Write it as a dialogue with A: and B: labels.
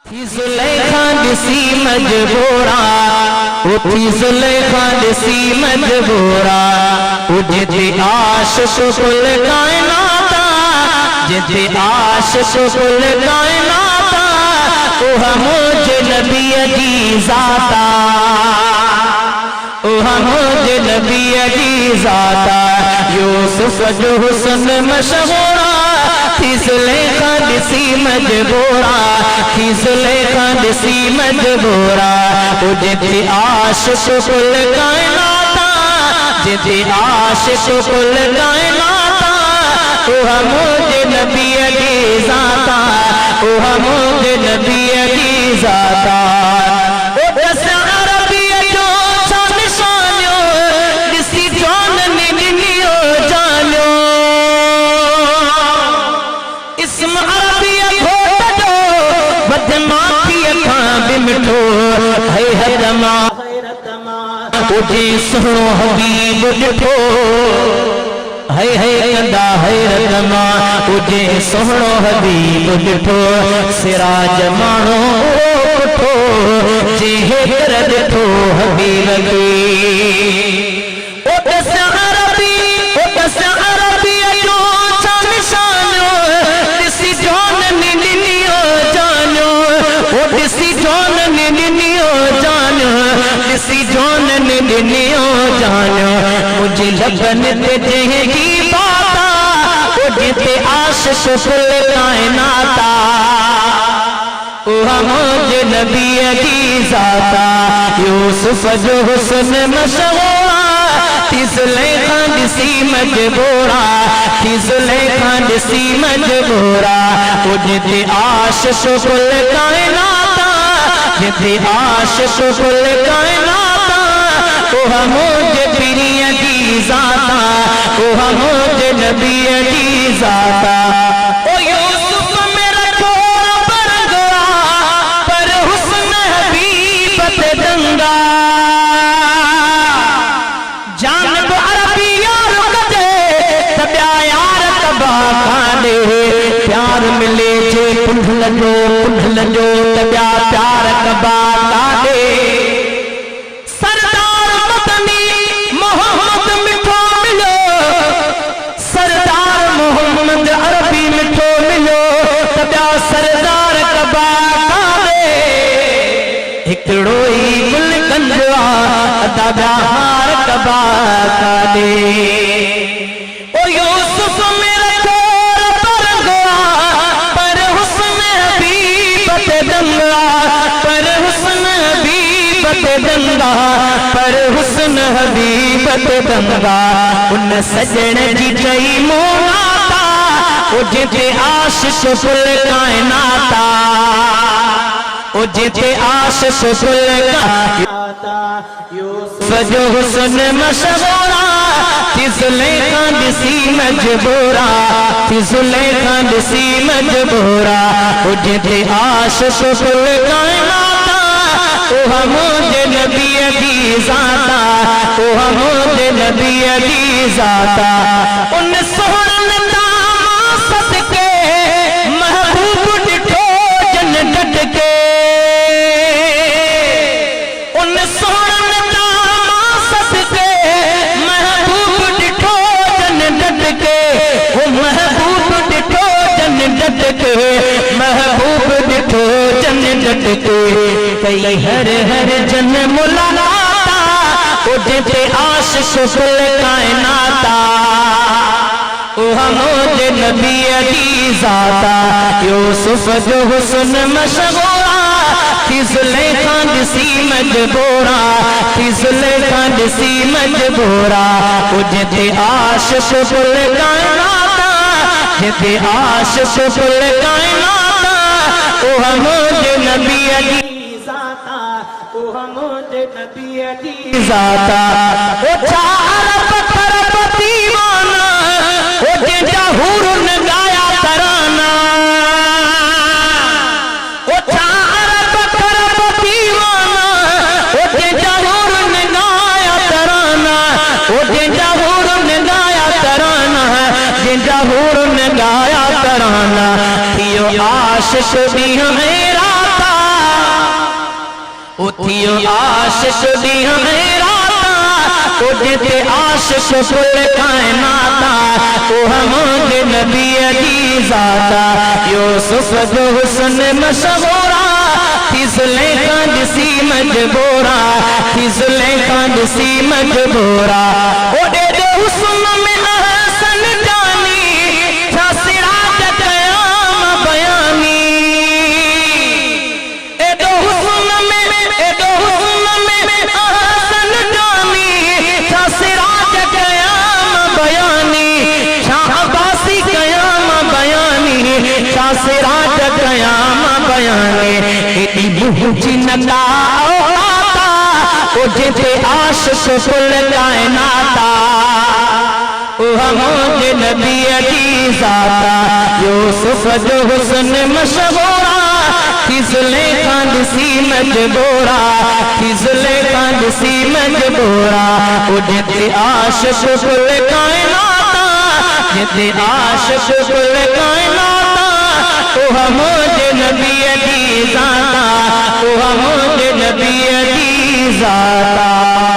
A: ज़ुलेखा दिसी मजबूरा उठी ज़ुलेखा दिसी मजबूरा जिते आशिक़ कुल कायनाता जिते आशिक़ कुल कायनाता उहा मुझे नबी जी ज़ाता उहा मुझे नबी जी ज़ाता यूसुफ जो हुस्न मशहूरा ज़ुलेखा दिसी मजबूरा ज़ुलेखा दिसी मजबूरा जिते आशिक़ कुल कायनाता जिते आशिक़ कुल कायनाता उहा मुझे नबी जी ज़ाता उहा मुझे नबी जी ज़ाता सुनो हबीब डिठो है कंदा हैरत मां उजे सुनो हबीब डिठो सिराज मानो उठो जे कर डिठो हबीब की मुझे लगन ते जहेगी बाता जिते आशिक़ कुल कायनाता उहा मुझे नबी जी ज़ाता यूसुफ जो हुस्न मशहूरा ज़ुलेखा दिसी मजबूरा ज़ुलेखा दिसी मजबूरा जिते आशिक़ कुल कायनाता जिते आशिक़ कुल कायनाता उहा मुझे पिरिया जी ज़ाता उहा मुझे नबी जी ज़ाता ओ यूसुफ मेरा छोरा पर गया पर हुस्न हबीब ते दंगा जानब अरबी यार कदे तब्या यार तबा खाने प्यार मिले जे पुंढल जो तब्या प्यार कबा कादे सरदार कबा कादे हिकड़ो ही गुल कंजवा तबाहार कबा कादे ओ यूसुफ मेरा छोरा पर गया पर हुस्न हबीब ते दंगा पर हुस्न हबीब ते दंगा पर हुस्न हबीब ते दंगा उन सजण जी चई मोनाता जिते आशिक़ कुल कायनाता जिते आशिक़ कुल कायनाता यूसुफ जो हुस्न मशहूरा ज़ुलेखा दिसी मजबूरा ज़ुलेखा दिसी मजबूरा जिते आशिक़ कुल कायनाता उहा मुझे नबी जी ज़ाता उहा मुझे नबी जी ज़ाता उन सोहरन महबूब डिठो जन डट के कई हर हर जन मुलाकाता जिते आशिक़ कुल कायनाता उहा मुझे नबी जी ज़ाता यूसुफ जो हुस्न मशहूरा ज़ुलेखा दिसी मजबूरा ज़ुलेखा दिसी मजबूरा जिते आशिक़ कुल कायनाता जिते आशिक़ कुल कायनाता उहा मुझे नबी जी ज़ाता उहा मुझे नबी जी ज़ाता ओ चार पत्थर दीवाना ओ जेटा हुरुन गाया तराना ओ चार पत्थर दीवाना ओ जेटा हुरुन गाया तराना ओ जेटा हुरुन गाया तराना जेटा हुरुन गाया तराना आशिक़ भी मेरा था उथियो आशिक दिया राता उठते आशिक कुल कायनाता ओ हमारे नबी दी ज़ाता यूसुफ जो हुस्न मशहूरा फिसले कांदसी मजबूरा फिसले कांदसी मजबूरा ओडे दे हुस्न में अहसन जानी छा सिराज कयाम बयानी एदो हुस्न में अहसन जानी छा सिराज कयाम बयानी छा अब्बासी कयाम बयानी छा सिराज कयाम बयानी इतनी बुझी नदा आता ओ जेते आशिक कुल कायनाता ओ हमारे नबी दी ज़ाता यूसुफ जो हुस्न मशहूरा फिसले कांदसी मजबूरा फिसले कांदसी मजबूरा ओ जेते आशिक कुल कायनाता जेते आशिक कुल कायनाता ओ हमारे नबी दी ज़ाता ओ हमारे नबी दी ज़ाता।